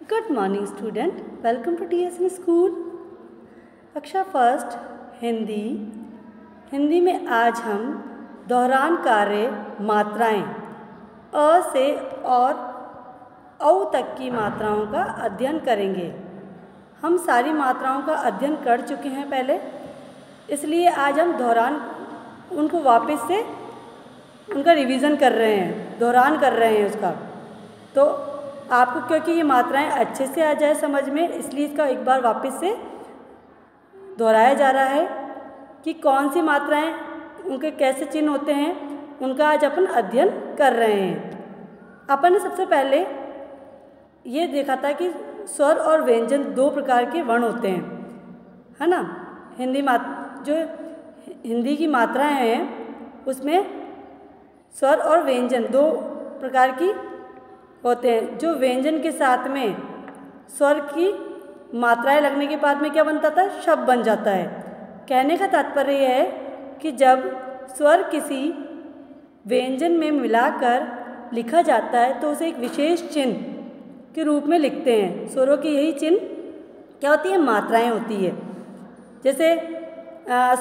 Good morning student, welcome to TSN school. कक्षा first Hindi. Hindi में आज हम दोहरान कार्य मात्राएं अ से और औ तक की मात्राओं का अध्ययन करेंगे। हम सारी मात्राओं का अध्ययन कर चुके हैं पहले, इसलिए आज हम दोहरान उनको वापस से उनका रिवीजन कर रहे हैं, दोहरान कर रहे हैं उसका। तो आपको क्योंकि ये मात्राएं अच्छे से आ जाए समझ में, इसलिए इसका एक बार वापस से दोहराया जा रहा है कि कौन सी मात्राएं, उनके कैसे चिन्ह होते हैं, उनका आज अपन अध्ययन कर रहे हैं। अपन ने सबसे पहले ये देखा था कि स्वर और व्यंजन दो प्रकार के वर्ण होते हैं, है ना। जो हिंदी की मात्राएं हैं उसमें स्वर और व्यंजन दो प्रकार की होते हैं। जो व्यंजन के साथ में स्वर की मात्राएं लगने के बाद में क्या बनता था, शब्द बन जाता है। कहने का तात्पर्य यह है कि जब स्वर किसी व्यंजन में मिलाकर लिखा जाता है तो उसे एक विशेष चिन्ह के रूप में लिखते हैं। स्वरों की यही चिन्ह क्या होती है, मात्राएं होती है। जैसे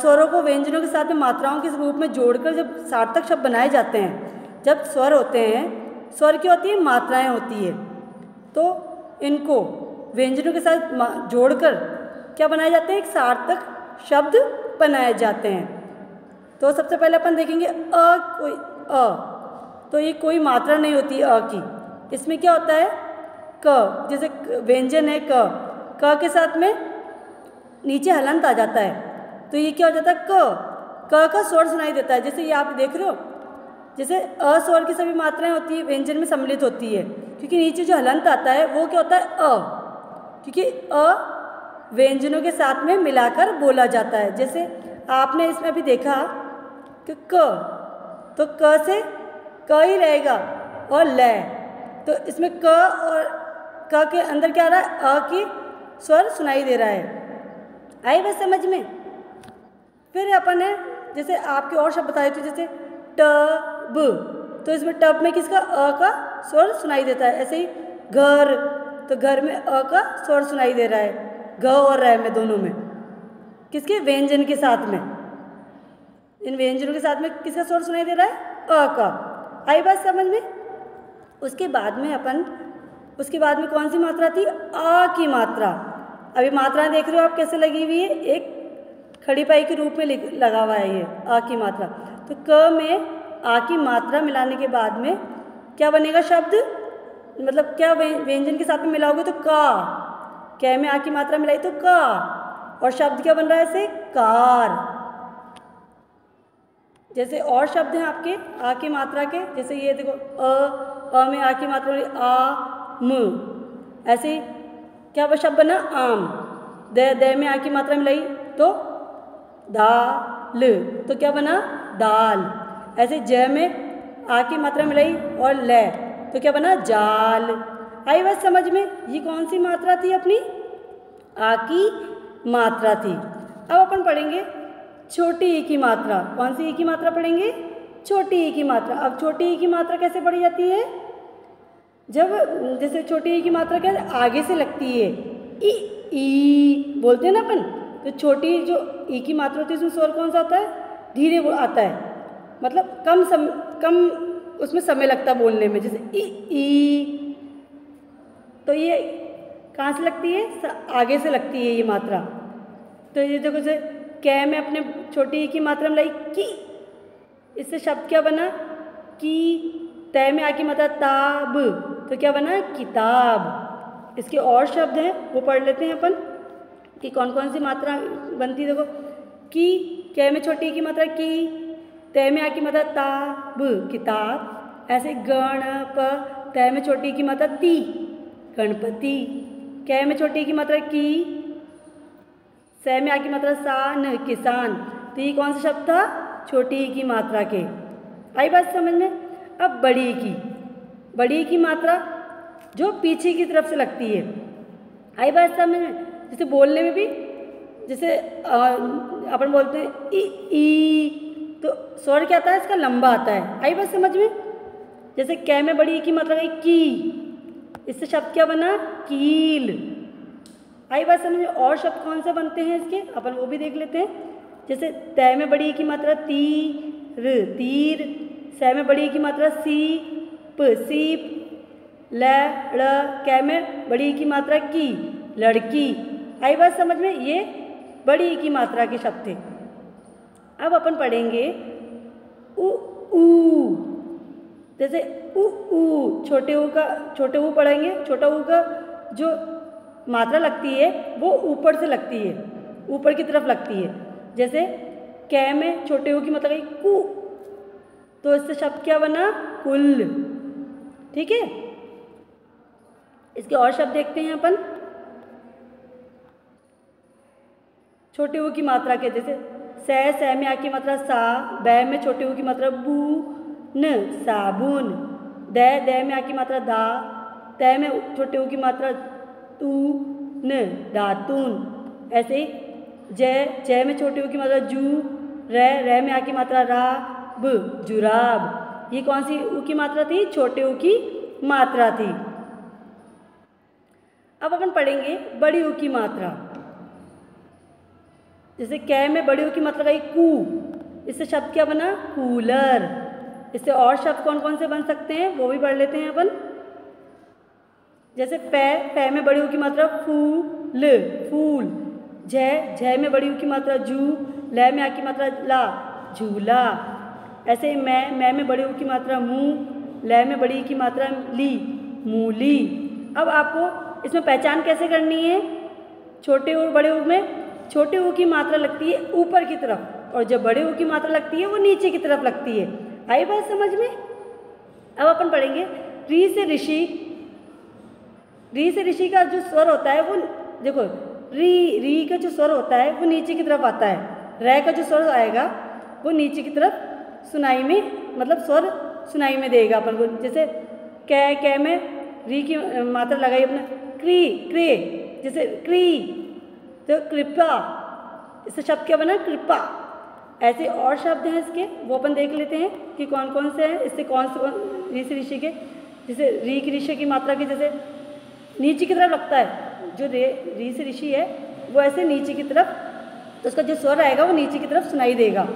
स्वरों को व्यंजनों के साथ में मात्राओं के रूप में जोड़कर जब सार्थक शब्द बनाए जाते हैं, जब स्वर होते हैं, स्वर की होती है, मात्राएं होती है, तो इनको व्यंजनों के साथ जोड़कर क्या बनाए जाते हैं, एक सार्थक शब्द बनाए जाते हैं। तो सबसे पहले अपन देखेंगे तो ये कोई मात्रा नहीं होती है अ की। इसमें क्या होता है, क, जैसे व्यंजन है क के साथ में नीचे हलंत आ जाता है, तो ये क्या हो जाता है, क का स्वर सुनाई देता है। जैसे ये आप देख रहे हो, जैसे अ स्वर की सभी मात्राएं होती है व्यंजन में सम्मिलित होती है, क्योंकि नीचे जो हलंत आता है वो क्या होता है, अ, क्योंकि अ व्यंजनों के साथ में मिलाकर बोला जाता है। जैसे आपने इसमें भी देखा कि क, तो क से क ही रहेगा, और ल, तो इसमें क और क के अंदर क्या आ रहा है, अ की स्वर सुनाई दे रहा है। आई बस समझ में। फिर अपन ने जैसे आपके और शब्द बताए थे, जैसे टब, तो इसमें टब में किसका, अ का स्वर सुनाई देता है। ऐसे ही घर, तो घर में अ का स्वर सुनाई दे रहा है, घ और र में, दोनों में, किसके, व्यंजन के साथ में। इन व्यंजनों के साथ में किसका स्वर सुनाई दे रहा है, अ का। आई बात समझ में। उसके बाद में कौन सी मात्रा थी, आ की मात्रा। अभी मात्राएं देख रहे हो आप कैसे लगी हुई है, एक खड़ी पाई के रूप में लगा हुआ है ये आ की मात्रा। तो क में आ की मात्रा मिलाने के बाद में क्या बनेगा शब्द, मतलब क्या व्यंजन के साथ में मिलाओगे तो का, कै में आ की मात्रा मिलाई तो का, और शब्द क्या बन रहा है ऐसे, कार। जैसे और शब्द हैं आपके आ की मात्रा के, जैसे ये देखो अ में आ की मात्रा मिली, आ म, ऐसे क्या वो शब्द बना, आम। द में आ की मात्रा मिलाई तो दाल, तो क्या बना, दाल। ऐसे ज में आ की मात्रा मिलाई और ल, तो क्या बना, जाल। आई बात समझ में। ये कौन सी मात्रा थी अपनी, आ की मात्रा थी। अब अपन पढ़ेंगे छोटी ई की मात्रा। कौन सी ई की मात्रा पढ़ेंगे, छोटी ई की मात्रा। अब छोटी ई की मात्रा कैसे पढ़ी जाती है, जब जैसे छोटी ई की मात्रा क्या आगे से लगती है, ई बोलते हैं ना अपन, तो छोटी जो ई की मात्रा होती है उसमें स्वर कौन सा आता है, धीरे वो आता है, मतलब कम उसमें समय लगता है बोलने में। जैसे ई, तो ये कहाँ से लगती है, आगे से लगती है ये मात्रा। तो ये देखो, जैसे कै में अपने छोटी ई की मात्रा में लाई की, इससे शब्द क्या बना, की। तय में आ की मात्रा ताब, तो क्या बना, किताब। इसके और शब्द हैं वो पढ़ लेते हैं अपन कि कौन कौन सी मात्रा बनती है। देखो की, कै में छोटी की मात्रा की, तय में आ की मात्रा ताब, किताब। ऐसे गणप, तय में छोटी की मात्रा ती, गणपति। कै में छोटी की मात्रा की, सै में आ की मात्रा सान, किसान। तो ये कौन सा शब्द था, छोटी की मात्रा के। आई बात समझ में। अब बड़ी की मात्रा जो पीछे की तरफ से लगती है। आई बात समझ में। जैसे बोलने में भी, जैसे अपन बोलते हैं ई, तो स्वर क्या आता है इसका, लंबा आता है। आई बात समझ में। जैसे कै में बड़ी की मात्रा है की, इससे शब्द क्या बना? कील। आई बात समझ में? और शब्द कौन से बनते हैं इसके, अपन वो भी देख लेते हैं। जैसे तय में बड़ी की मात्रा तीर, तीर। सै में बड़ी की मात्रा सीप, सीप। ल ड़ कै में बड़ी की मात्रा की, लड़की। आई बात समझ में? ये बड़ी की मात्रा के शब्द थे। अब अपन पढ़ेंगे उ ऊ। जैसे उ ऊ, छोटे ऊ पढ़ेंगे। छोटा ऊ का जो मात्रा लगती है वो ऊपर से लगती है, ऊपर की तरफ लगती है। जैसे कै में छोटे ऊ की मात्रा गई कु, तो इससे शब्द क्या बना? कुल। ठीक है, इसके और शब्द देखते हैं अपन छोटे ऊ की मात्रा के। जैसे सै में आ की मात्रा सा, बै में छोटे ऊ की मात्रा बू न, साबुन। दै में आ की मात्रा दा, तै में छोटे ऊ की मात्रा तू न, दातून। ऐसे ही जय में छोटे ऊ की मात्रा जू, रै में आ की मात्रा रा, ब, जुराब। ये कौन सी ऊ की मात्रा थी? छोटे ऊ की मात्रा थी। अब अपन पढ़ेंगे बड़ी ऊ की मात्रा। जैसे कै में बड़ी ऊ की मात्रा गई कू, इससे शब्द क्या बना? कूलर। इससे और शब्द कौन कौन से बन सकते हैं वो भी पढ़ लेते हैं अपन। जैसे पै में बड़ी ऊ की मात्रा फूल, फूल। झै में बड़ी ऊ की मात्रा जू, लै में आ की मात्रा ला, झूला। ऐसे ही मैं में बड़ी ऊ की मात्रा मुँह, लै में बड़ी की मात्रा ली, मूली। अब आपको इसमें पहचान कैसे करनी है? छोटे और बड़े ऊ में छोटे ऊ की मात्रा लगती है ऊपर की तरफ, और जब बड़े ऊ की मात्रा लगती है वो नीचे की तरफ लगती है। आई बात समझ में? अब अपन पढ़ेंगे री से ऋषि। री से ऋषि का जो स्वर होता है वो देखो, री का जो स्वर होता है वो नीचे की तरफ आता है। रै का जो स्वर आएगा वो नीचे की तरफ सुनाई में, मतलब स्वर सुनाई में देगा अपन को। जैसे कै में री की मात्रा लगाई अपने क्रे, जैसे क्री, तो कृपा। इससे शब्द क्या बना? कृपा। ऐसे और शब्द हैं इसके, वो अपन देख लेते हैं कि कौन कौन से हैं। इससे कौन से री से ऋषि के, जैसे री की ऋषि की मात्रा की जैसे नीचे की तरफ लगता है, जो री से ऋषि है वो ऐसे नीचे की तरफ, तो उसका जो स्वर आएगा वो नीचे की तरफ सुनाई देगा।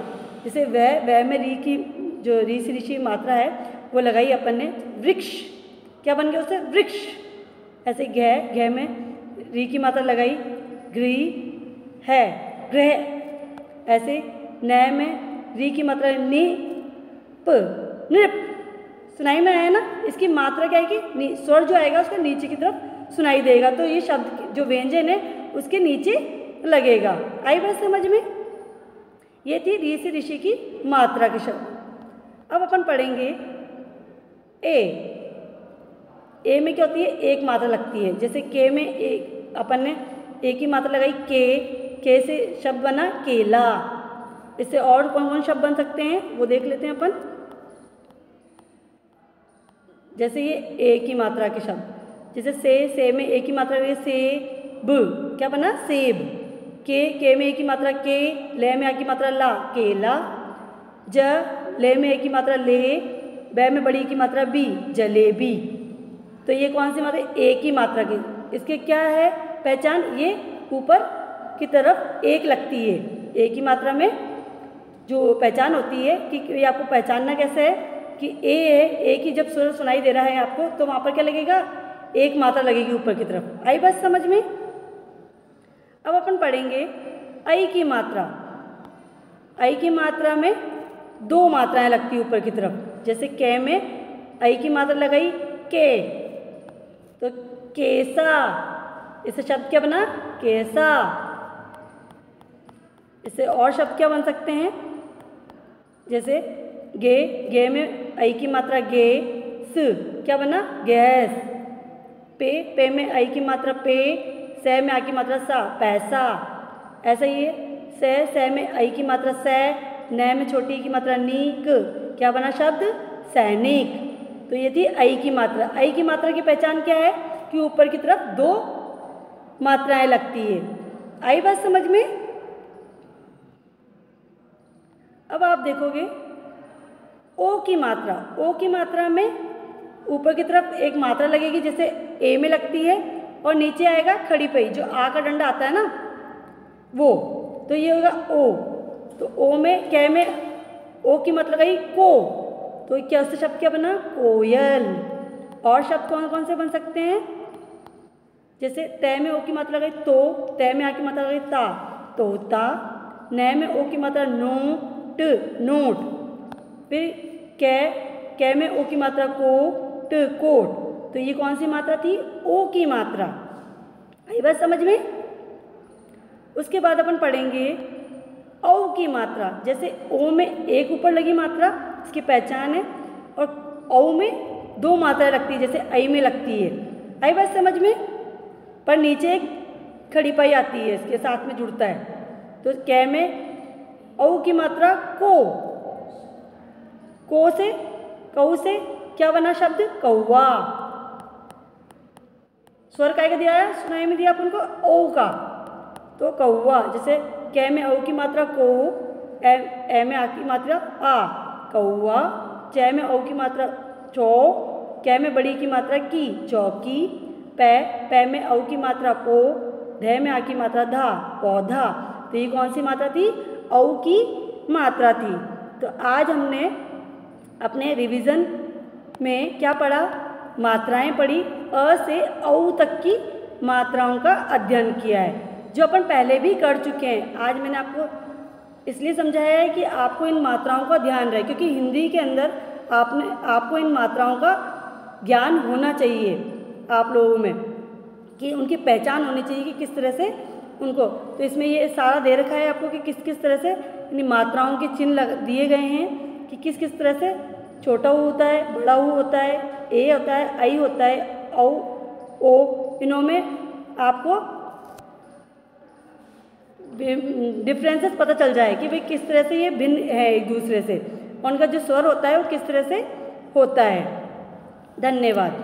जैसे वह में री की जो री से ऋषि मात्रा है वो लगाई अपन ने वृक्ष, क्या बन गया उससे? वृक्ष। ऐसे घै में री की मात्रा लगाई गृह है, ग्रह। ऐसे नै में री की मात्रा नि, प, नृप। सुनाई में आया ना? इसकी मात्रा क्या है कि स्वर जो आएगा उसका नीचे की तरफ सुनाई देगा, तो ये शब्द जो व्यंजन है उसके नीचे लगेगा। आई बात समझ में? ये थी री से ऋषि की मात्रा के शब्द। अब अपन पढ़ेंगे ए में क्या होती है? एक मात्रा लगती है। जैसे के में एक, अपन ने एक ही मात्रा लगाई के से शब्द बना केला। इससे और कौन कौन शब्द बन सकते हैं वो देख लेते हैं अपन। जैसे ये एक ही मात्रा के शब्द, जैसे से में एक ही मात्रा लगी सेब, क्या बना? सेब। के में एक ही मात्रा के, ले में एक ही मात्रा ला, केला। ले में एक ही मात्रा ले, बै में बड़ी की मात्रा बी, जलेबी। तो ये कौन सी मात्रा? एक ही मात्रा की। इसके क्या है पहचान? ये ऊपर की तरफ एक लगती है। एक ही मात्रा में जो पहचान होती है कि ये आपको पहचानना कैसे है कि ए है, एक ही जब स्वर सुनाई दे रहा है आपको तो वहाँ पर क्या लगेगा? एक मात्रा लगेगी ऊपर की तरफ। आई बात समझ में? अब अपन पढ़ेंगे आई की मात्रा। आई की मात्रा में दो मात्राएं लगती है ऊपर की तरफ। जैसे कै में आई की मात्रा लगाई के, तो केसा। इससे शब्द क्या बना? कैसा। इससे और शब्द क्या बन सकते हैं? जैसे गे में आई की मात्रा गे, स, क्या बना? गैस। पे में आई की मात्रा पे, सै में आ की मात्रा सा, पैसा। ऐसा ही है सै में आई की मात्रा सै, नै में छोटी की मात्रा नीक, क्या बना शब्द? सैनिक। तो ये थी आई की मात्रा। आई की मात्रा की पहचान क्या है कि ऊपर की तरफ दो मात्राएं लगती है। आई बात समझ में? अब आप देखोगे ओ की मात्रा। ओ की मात्रा में ऊपर की तरफ एक मात्रा लगेगी, जैसे ए में लगती है और नीचे आएगा खड़ी पई, जो आ का डंडा आता है ना वो, तो ये होगा ओ। तो ओ में कै में ओ की मात्रा गई को, तो क्या उससे शब्द क्या बना? कोयल। और शब्द कौन कौन से बन सकते हैं? जैसे तय में ओ की मात्रा गई तो, तय में आ की मात्रा गई ता, तोता। नय में ओ की मात्रा नोट, नोट। फिर कै में ओ की मात्रा कोट, कोट। तो ये कौन सी मात्रा थी? ओ की मात्रा। आई बात समझ में? उसके बाद अपन पढ़ेंगे औ की मात्रा। जैसे ओ में एक ऊपर लगी मात्रा, इसकी पहचान है, और औ में दो मात्रा लगती है, जैसे ऐ में लगती है। आई बात समझ में? पर नीचे एक खड़ी पाई आती है, इसके साथ में जुड़ता है। तो कै में औ की मात्रा को से, कऊ से क्या बना शब्द? कौवा। स्वर काय का दिया है? सुनाई में दिया अपन को ओ का, तो कौवा। जैसे कै में औ की मात्रा को, ए में आ की मात्रा आ, कौवा। चै में औ की मात्रा चौ, कै में बड़ी की मात्रा की, चौकी। पै में औ की मात्रा पो, धै में आ की मात्रा धा, पौधा। तो ये कौन सी मात्रा थी? औ की मात्रा थी। तो आज हमने अपने रिवीजन में क्या पढ़ा? मात्राएं पढ़ी, अ से औ तक की मात्राओं का अध्ययन किया है, जो अपन पहले भी कर चुके हैं। आज मैंने आपको इसलिए समझाया है कि आपको इन मात्राओं का ध्यान रहे, क्योंकि हिंदी के अंदर आपको इन मात्राओं का ज्ञान होना चाहिए आप लोगों में, कि उनकी पहचान होनी चाहिए कि किस तरह से उनको। तो इसमें ये सारा दे रखा है आपको कि किस किस तरह से इन मात्राओं के चिन्ह दिए गए हैं, कि किस किस तरह से छोटा ऊ होता है, बड़ा ऊ होता है, ए होता है, आई होता है, औ, ओ। इनों में आपको डिफरेंसेस पता चल जाए कि भाई किस तरह से ये भिन्न है एक दूसरे से, उनका जो स्वर होता है वो किस तरह से होता है। धन्यवाद।